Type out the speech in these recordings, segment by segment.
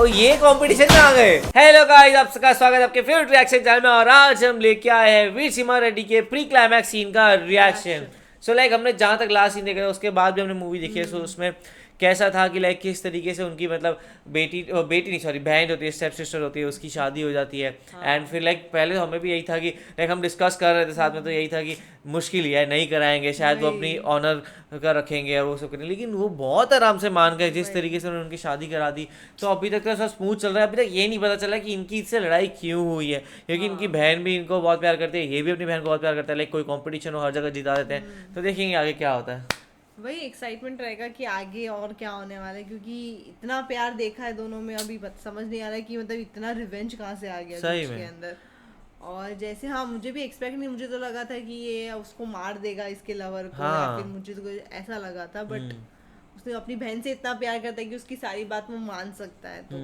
ओ ये कंपटीशन में आ गए। हेलो गाइस, आप सबका स्वागत है आपके फेवरेट रिएक्शन चैनल में। और आज हम लेके आए हैं वीर सिम्हा रेड्डी के प्री क्लाइमैक्स सीन का रिएक्शन। सो लाइक हमने जहाँ तक लास्ट सीन देखा उसके बाद भी हमने मूवी देखी है। सो उसमें कैसा था कि लाइक किस तरीके से उनकी मतलब बेटी नहीं सॉरी बहन होती है, स्टेप सिस्टर होती है, उसकी शादी हो जाती है। एंड फिर लाइक पहले तो हमें भी यही था कि लाइक हम डिस्कस कर रहे थे साथ में, तो यही था कि मुश्किल ही है, नहीं कराएंगे शायद, वो अपनी ऑनर का रखेंगे और वो सब करेंगे। लेकिन वो बहुत आराम से मान गए जिस तरीके से उन्होंने उनकी शादी करा दी। तो अभी तक तो सब स्मूथ चल रहा है। अभी तक ये नहीं पता चला कि इनकी इससे लड़ाई क्यों हुई है, क्योंकि इनकी बहन भी इनको बहुत प्यार करती है, ये भी अपनी बहन को बहुत प्यार करता है। लाइक कोई कॉम्पिटिशन हो हर जगह जिता देते हैं। तो देखेंगे आगे क्या होता है। वही एक्साइटमेंट रहेगा कि आगे और क्या होने वाला है, क्योंकि इतना प्यार देखा है दोनों में, अभी समझ नहीं आ रहा है कि मतलब इतना रिवेंज कहाँ से आ गया सही के अंदर। और जैसे मुझे भी एक्सपेक्ट नहीं, मुझे तो लगा था कि ये उसको मार देगा, इसके लवर को, या फिर मुझे तो ऐसा लगा था। बट उसने अपनी बहन से इतना प्यार करता है कि उसकी सारी बात वो मान सकता है। तो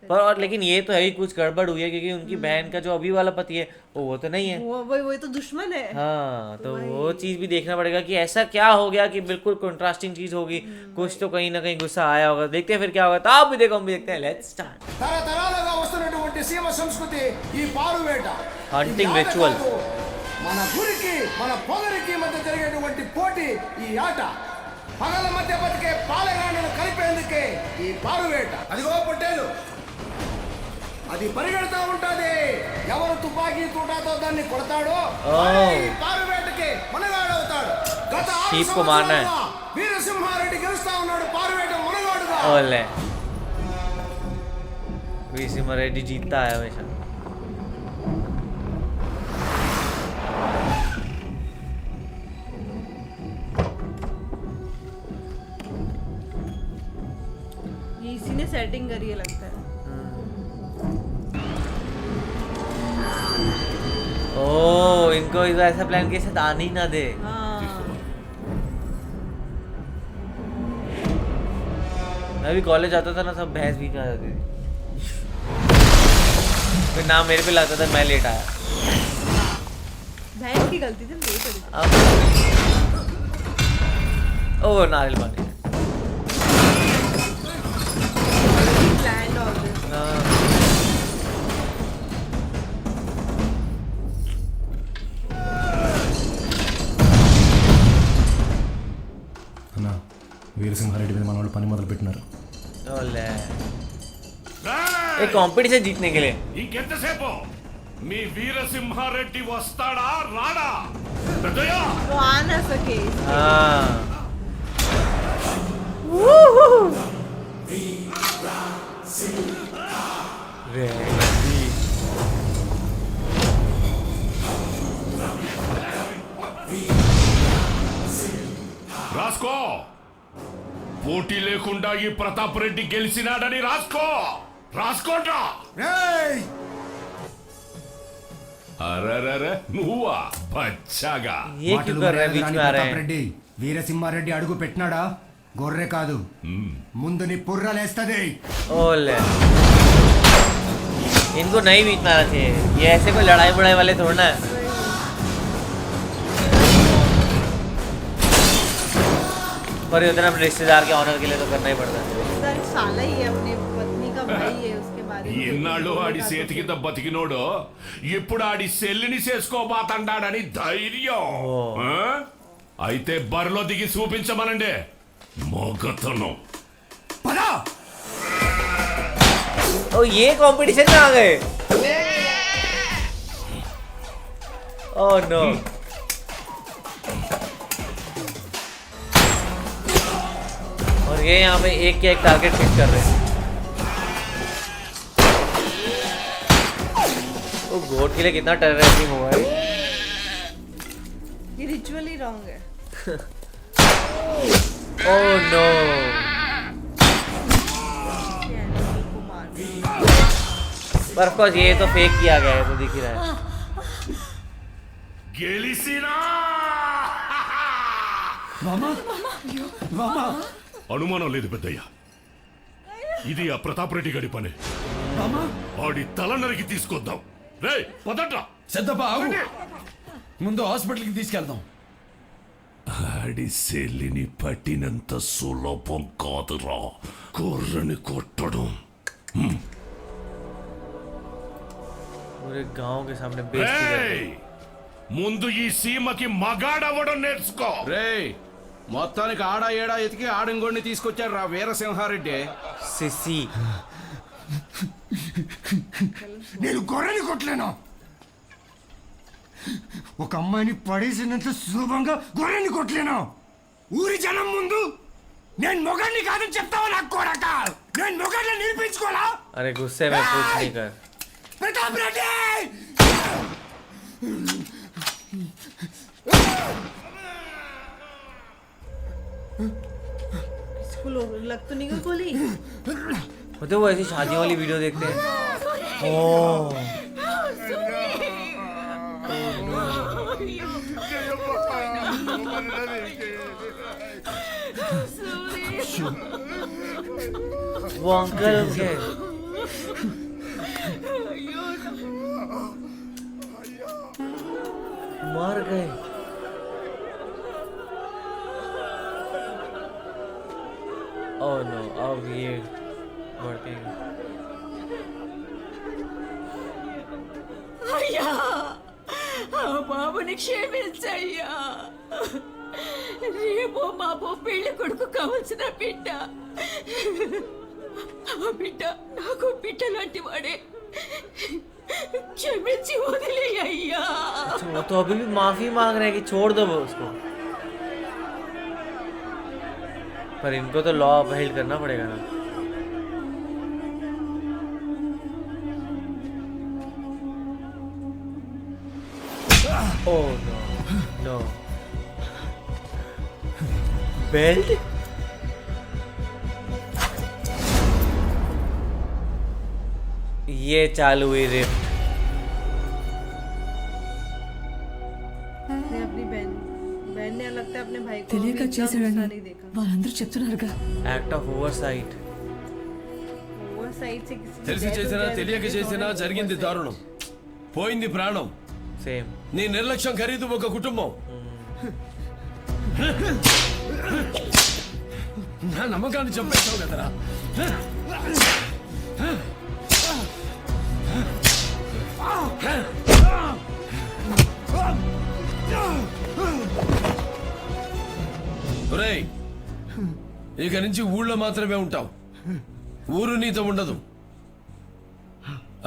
पर और लेकिन ये तो है ही कुछ गड़बड़ हुई है, क्योंकि उनकी बहन का जो अभी वाला पति है वो तो नहीं है, वो तो दुश्मन है। हाँ, तो वो चीज भी देखना पड़ेगा कि ऐसा क्या हो गया कि बिल्कुल कंट्रास्टिंग चीज होगी। कुछ तो कहीं ना कहीं गुस्सा आया होगा। देखते हैं फिर क्या होगा। तो आप भी देखो, हम भी देखते हैं। Let's start. తరతరాలుగా వస్తున్నటువంటి సీమ సంస్కృతి ఈ పారువేట హంటింగ్ రిచువల్. మన గురికి మన పొగరికి మధ్య జరిగేటువంటి పోటీ ఈ ఆట. పగల మధ్య బతికే పాలగాళ్ళను కలిపేందుకే ఈ పారువేట. అదిగో పొట్టేలు, అది పరిగెడతా ఉంటది. ఎవరు తుపాకీ తూటాతో దాన్ని కొడతాడో ఈ పారువేటకి మనగాడవుతాడు. గత 6 సంవత్సరాలుగా వీరసింహారెడ్డి గెలుస్తా ఉన్నాడు పారువేట మనగాడుగా. ओले वीर सिम्हा रेड्डी जीतता है हमेशा। ये इसी ने सेटिंग करी है लगता है। ओ इनको इधर ऐसा प्लान कैसे आने ही ना दे। मैं भी कॉलेज आता था ना, सब भैंस बीच में आ जाती थी, फिर नाम मेरे पे लगता था, मैं लेट आया। भैंस की गलती थी, लेट हो गई। ओ नारियल पानी प्लान्ड ऑल दिस। అన్నా వీరసింహారెడ్డి మీద మన వాళ్ళు పని మొదలు పెట్టినారు. ओले एक कंपटीशन जीतने के लिए ఇంకెంతసేపు మీ వీరసింహారెడ్డి వస్తాడా రాడా? పెద్దయ్య वो आ ना सके। हाँ रेडी రాసుకో. పోటీ లేకుండా ఈ ప్రతాప్ రెడ్డి గెలిచినాడని రాసుకో. రాసుకోట్రా. ఏయ్! అరరరే నువ్వా బచ్చాగా. ये क्यों कर रहे हैं बीच में आ रहे हैं? రెడ్డి వీరసింహారెడ్డి అడుగు పెట్టినాడా గొర్రె కాదు, ముందు నీ పుర్రలేస్తది. ओले इनको नहीं बीतना चाहिए, ये ऐसे कोई लड़ाई बड़ाई वाले थोड़ा ना है। पर उतना अपने रिश्तेदार के ऑनर के लिए तो करना ही पड़ता है। रिश्तेदार साला ही है, अपने पत्नी का भाई है, उसके बारे में ఎన్నాళ్ళు ఆడి చేతి కింద బతికినోడు ఇప్పుడు ఆడి సెల్లిని చేసుకోబాతండాడని ధైర్యం. ఆ? అయితే బరిలో దిగి చూపించమనండి మొగతనం. పదా ओ ये कंपटीशन में आ गए। ओ नो और ये यहाँ पे एक के एक टारगेट फिट कर रहे हैं। वो गोट के लिए कितना टेररिज्म हुआ है। ये रिचुअल ही रॉन्ग है। ओ नो पर ऑफ कोर्स ये तो फेक किया गया है, तो दिख ही रहा है। గెలిసినా మామా మామా అనుమానం లేదు పెద్దయ్య, ఇది ఆ ప్రతాప్ రెడ్డి గడి పని. మామా ఆడి తల నరికి తీసుకొద్దాం. రే పదట్రా. సిద్ధప్ప ఆగు, ముందు హాస్పిటల్కి తీసుకెళ్దాం. ఆడి సెల్లిని పట్టినంత సులభం కాదురా గొర్రెని కొట్టడం. पूरे गांव के सामने बेइज्जती कर दी। రేయ్! ముందు ఈ సీమకి మగాడవ్వడం నేర్చుకో. రేయ్ మొత్తానికి ఆడ ఏడా ఎతికి ఆడంగోడిని తీసుకొచ్చారు రా వీరసింహారెడ్డి. సిసి నేను గొర్రెని కొట్టలేను. ఒక అమ్మాయిని పడేసినంత సులభంగా గొర్రెని కొట్టలేను. ఊరి జనం ముందు నేను మొగాడిని కాదని చెప్తావా నాకు కొడక? నేను మొగాడిని నిరూపించుకోవాలా? अरे गुस्से में कुछ नहीं कर। ప్రతాప్ రెడ్డి इसको लग तो नहीं गई गोली? मतलब वो ऐसी शादियों वाली वीडियो देखते हैं। ओ वो अंकल उनके मर गए। ओह नो, अब ये बढ़ती है। అయ్యా ఆ బాబుని క్షమించయ్యా. రేపో మాపో పెళ్లి కొడుకు కావలసిన బిడ్డ. ఆ బిడ్డ నాకు బిడ్డ లాంటి వాడే. క్షమించి వదిలేయ్యా. अच्छा, वो तो अभी भी माफी मांग रहे हैं कि छोड़ दो वो उसको, पर इनको तो लॉ अपहेल्ड करना पड़ेगा ना। ओह नो नो, बेल्ट ये चालू हुई रिफ्ट। ने अपनी बहन ने लगता है अपने भाई को తెలియక अभी इतना చేశాడని गुस्सा नहीं देखा। వాళ్ళందరూ చెప్తున్నారుగా. Act of oversight. Oversight से किसी की తెలిసి death हो చేసినా जाए तो తెలియక फिर చేసినా oversight। జరిగింది దారుణం. పోయింది ప్రాణం. सेम। నీ నిర్లక్ష్యం ఖరీదు ఒక కుటుంబం. నా నమ్మకాన్ని చంపేశావు కదరా. ఒరేయ్, ఇక నుంచి ఊళ్ళో మాత్రమే ఉంటావు. ఊరు నీతో ఉండదు.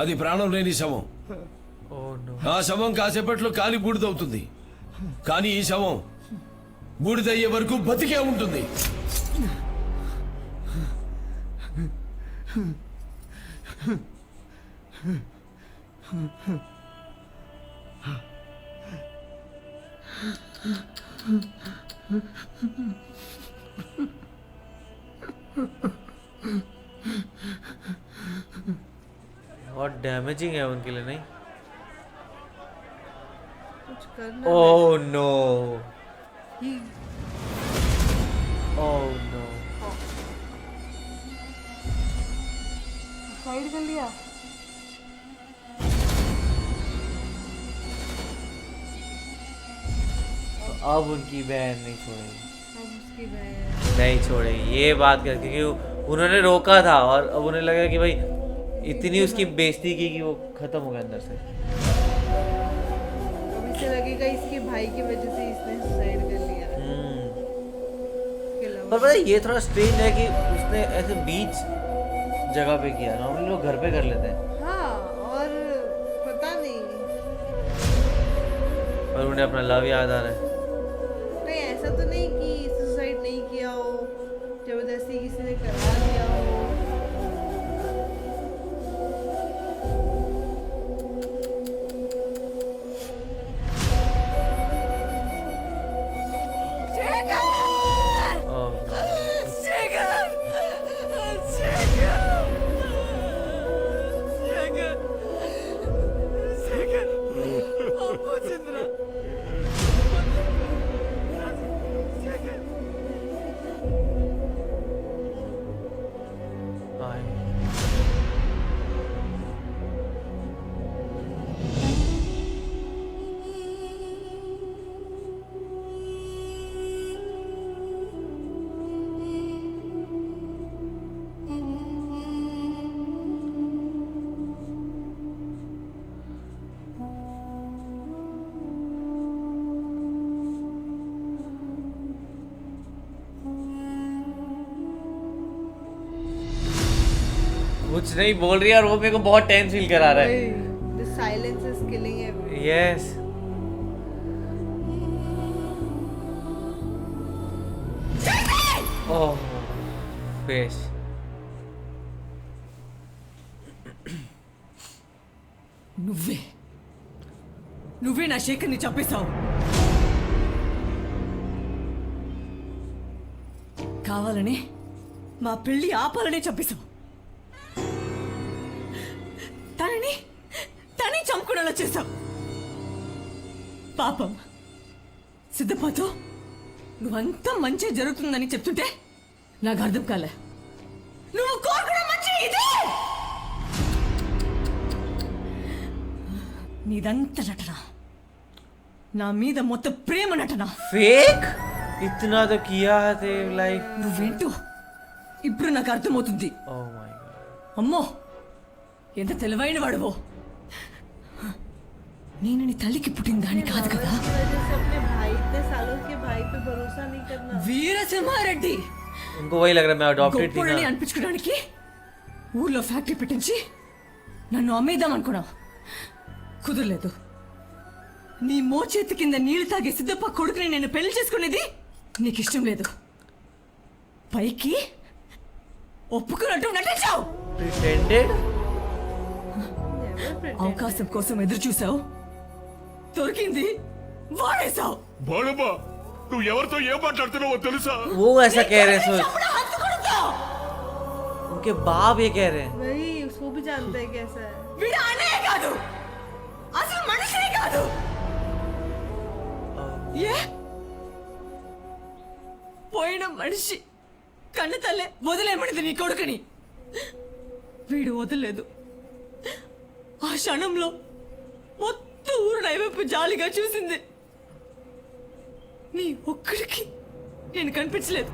అది ప్రాణం లేని శవం. ओह नो, ఆ శవం కాసేపట్లో కాలి బూడిదవుతుంది. కానీ ఈ శవం బూడిదయ్యే వరకు బతికే ఉంటుంది. बहुत डैमेजिंग है उनके लिए, नहीं? कुछ करना ओह नो, ही ओह नो, साइड कर लिया। अब उनकी बहन नहीं छोड़ेगी, अब उसकी बहन नहीं छोड़ेगी ये बात कर, क्योंकि उन्होंने रोका था और अब उन्हें लगा कि भाई इतनी उसकी बेइज्जती की कि वो खत्म हो गया अंदर से। अब इसे लगेगा इसके भाई की वजह से इसने सुसाइड कर लिया। इसके पर अलावा पता है ये थोड़ा स्ट्रेंज है कि उसने ऐसे बीच जगह पे किया। नॉर्मली लोग घर पे कर लेते हैं, हाँ, और पता नहीं पर उन्हें अपना लव याद आ रहा है। नहीं, ऐसा तो नहीं कि सुसाइड नहीं किया हो, जबरदस्ती किसी ने करा दिया हो। Oh no. कुछ नहीं बोल रही है और वो मेरे को बहुत टेंस फील करा रहा है. The silence is killing everyone. Yes. Oh, face. నువ్వే నా శేఖర్ని చంపేశావు. కావాలని మా పెళ్లి ఆపాలనే చంపేశావు. తనని చంపుకునేలా చేశావు. పాపం సిద్ధపాతో నువ్వంతా మంచి జరుగుతుందని చెప్తుంటే నాకు అర్థం కాలే. నువ్వు కోరుకునే మంచి ఇదే. నీదంతా నటన, నా మీద మొత్తం ప్రేమ నటన. Fake? इतना तो किया है लाइक. నువ్వేంటో ఇప్పుడు నాకు అర్థమవుతుంది. Oh my god. అమ్మో ఎంత తెలివైన వాడువో. నేను నీ తల్లికి పుట్టిన దాన్ని కాదు కదా. की वजह से अपने भाई, इतने सालों के भाई पे भरोसा नहीं करना. వీరసింహారెడ్డి उनको वही लग रहा है मैं अडॉप्टेड थी గొప్పోడని ना. అనిపించుకోవడానికి ఊర్లో ఫ్యాక్టరీ పెట్టించి నన్ను అమ్మేద్దాం అనుకున్నావు. కుదరలేదు. నీ మోచేతి కింద నీళ్లు తాగే సిద్ధప్ప కొడుకుని నేను పెళ్లి చేసుకునేది నీకు ఇష్టం లేదు. పైకి ఒప్పుకున్నట్టు నటించావు. Pretended? అవకాశం కోసం ఎదురు చూసావు, దొరికింది, వాడేశావు. బాణమ్మా నువ్వు ఎవరితో ఏం మాట్లాడుతున్నావో తెలుసా? वो ऐसा कह रहे हैं सोच. చంపడం హంతకుడితో. उनके बाप ये कह रहे हैं. वही उसको भी जानता है कैसा है. వీడు అన్నయ్య కాదు, అసలు మనిషిని కాదు. ఏ పోయిన మనిషి కన్న తల్లే వదిలేమనిది నీ కొడుకుని. వీడు వదలలేదు. ఆ క్షణంలో మొత్తం ఊరు నైవైపు జాలిగా చూసింది. నీ ఒక్కడికి నేను కనిపించలేదు.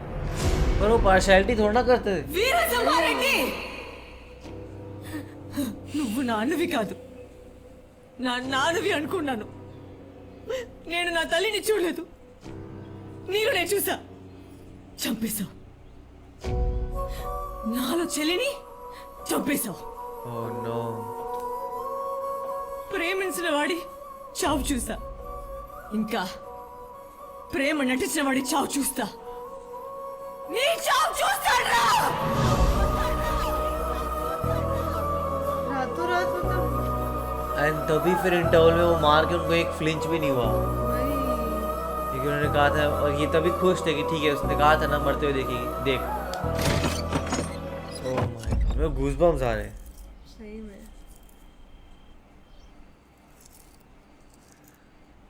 पर वो पार्शियलिटी थोड़ा ना करते थे. వీరసింహారెడ్డి, నువ్వు నా అన్నవి కాదు, నా నాన్నవి అనుకున్నాను. నేను నా తల్లిని చూడలేదు, నీరు నేను చూసా. చంపేశావు. నాలో చెల్లిని చంపేశావు. Oh no. ప్రేమించిన వాడి చావు చూసా. ఇంకా ప్రేమ నటించిన వాడి చావు చూస్తా. నీ చావు చూస్తాడ్రా. रातों रात मतलब एंड तभी फिर इंटरवल में वो मार के उनको एक फ्लिंच भी नहीं हुआ. वही. क्योंकि उन्होंने कहा था और ये तभी खुश थे कि ठीक है उसने कहा था ना मरते हुए देखेगी देख. Oh my god. मेरे गूज़बम्स आ रहे हैं. सही में.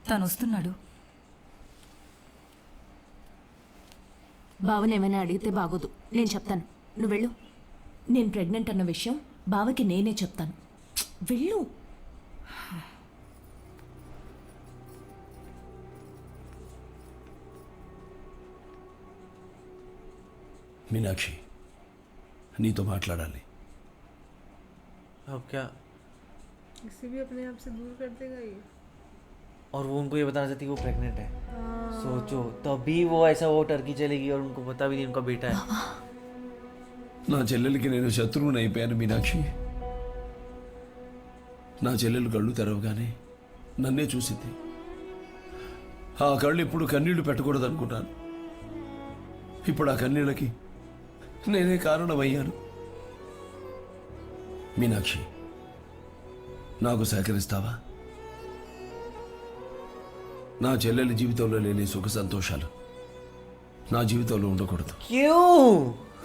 తను వస్తున్నాడు. బావని ఏమైనా అడిగితే బాగోదు. నేను చెప్తాను, నువ్వు వెళ్ళు. నేను ప్రెగ్నెంట్ అన్న విషయం బావకి నేనే చెప్తాను. వెళ్ళు. మీనాక్షి నీతో మాట్లాడాలి. अब क्या? इसे भी अपने आप से दूर कर देगा ये. और वो उनको ये बताना चाहती है वो प्रेग्नेंट है. सोचो तभी वो ऐसा वो टर्की चलेगी और उनको पता भी नहीं उनका बेटा है. నా చెల్లెలికి నేను శత్రువుని అయిపోయాను మీనాక్షి. నా చెల్లెలు కళ్ళు తెరవగానే నన్నే చూసింది. ఆ కళ్ళు ఇప్పుడు కన్నీళ్లు పెట్టకూడదు అనుకున్నాను. ఇప్పుడు ఆ కన్నీళ్ళకి నేనే కారణమయ్యాను. మీనాక్షి నాకు సహకరిస్తావా? నా చెల్లెలి జీవితంలో లేని సుఖ సంతోషాలు నా జీవితంలో ఉండకూడదు. क्यों?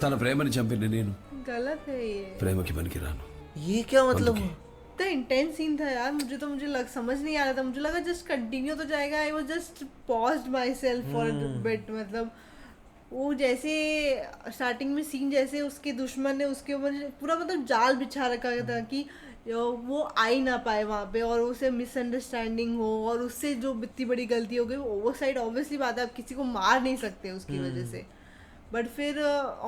తన ప్రేమని చంపిన నేను गलत है ये. ప్రేమకి పనికిరాను. ये क्या मतलब? इतना इंटेंस सीन था यार. मुझे समझ नहीं आ रहा था. मुझे लगा जस्ट कंटिन्यू तो जाएगा. I was just paused my self for bit. मतलब वो जैसे स्टार्टिंग में सीन जैसे उसके दुश्मन ने उसके ऊपर पूरा मतलब जाल बिछा रखा था कि वो आ ही ना पाए वहाँ पे और उसे मिसअंडरस्टैंडिंग हो और उससे जो इतनी बड़ी गलती हो गई. ओवर साइड ऑब्वियसली बात है, आप किसी को मार नहीं सकते उसकी वजह से. बट फिर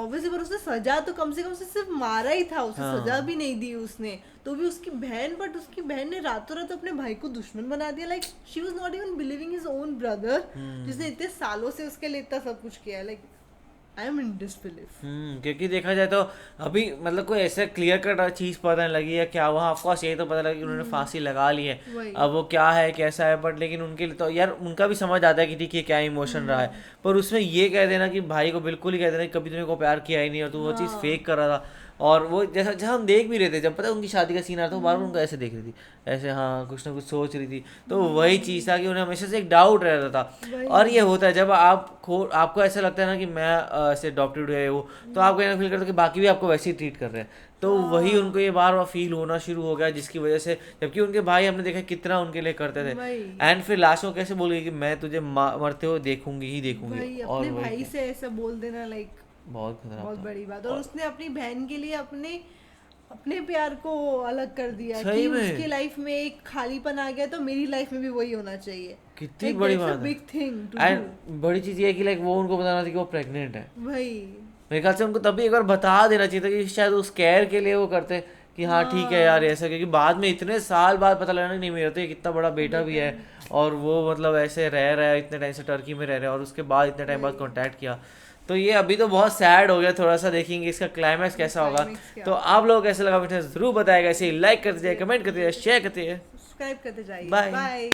ऑब्वियसली पर उसने सजा तो कम से कम से सिर्फ मारा ही था. उसे सजा भी नहीं दी उसने. तो भी उसकी बहन, बट उसकी बहन ने रातों रात अपने भाई को दुश्मन बना दिया. Like she was not even believing his own brother जिसने इतने सालों से उसके लिए इतना सब कुछ किया. Like I am in disbelief. क्योंकि देखा जाए तो अभी मतलब कोई ऐसा क्लियर कट चीज़ पता नहीं लगी है क्या वहाँ। ऑफकोर्स ये तो पता लगा कि उन्होंने फांसी लगा ली है, वही। अब वो क्या है कैसा है, बट लेकिन उनके लिए तो यार उनका भी समझ आता है कि ठीक है क्या इमोशन रहा है, पर उसमें ये कह देना कि भाई को बिल्कुल ही कह देना कि कभी तूने को प्यार किया ही नहीं और तू वो चीज़ फेक कर रहा था। और वो जैसा जहाँ हम देख भी रहे थे, जब पता है उनकी शादी का सीन आ रहा था, वो बार बार उनको ऐसे देख रही थी, ऐसे हाँ कुछ ना कुछ सोच रही थी। तो वही चीज़ था कि उन्हें हमेशा से एक डाउट रहता था। और ये होता है जब आपको ऐसा लगता है ना कि मैं ऐसे अडॉप्टेड है वो, तो आप कहीं ना फील करते हो कि बाकी भी आपको वैसे ही ट्रीट कर रहे हैं। तो वही उनको ये बार बार फील होना शुरू हो गया, जिसकी वजह से जबकि उनके भाई हमने देखा कितना उनके लिए करते थे, एंड फिर लास्ट में कैसे बोल गई कि मैं तुझे मरते हो देखूंगी ही देखूंगी। और अपने भाई से ऐसा बोल देना लाइक बहुत खतरनाक बहुत था। बड़ी बात। और उसने अपनी बहन के लिए अपने प्यार को अलग कर दिया सही कि में। उसकी लाइफ में एक खालीपन आ गया, तो मेरी लाइफ में भी वही होना चाहिए। कितनी बड़ी बात है। बिग थिंग टू एंड बड़ी चीज़ ये है कि लाइक वो उनको बताना था कि वो प्रेग्नेंट है। वही मेरे ख्याल से उनको तभी एक बार बता देना चाहिए था कि शायद उस केयर के लिए वो करते कि हाँ ठीक है यार ऐसा, क्योंकि बाद में इतने साल बाद पता लगा नहीं मेरा तो ये कितना बड़ा बेटा भी है और वो मतलब ऐसे रह रहा है इतने टाइम से टर्की में रह रहा है और उसके बाद इतने टाइम बाद कांटेक्ट किया। तो ये अभी तो बहुत सैड हो गया, थोड़ा सा देखेंगे इसका क्लाइमैक्स कैसा होगा। तो आप लोग कैसे लगा मुझे जरूर बताएगा, ऐसे लाइक करते जाइए, कमेंट करते जाइए, शेयर करते जाइए, सब्सक्राइब करते जाइए। Bye. बाय।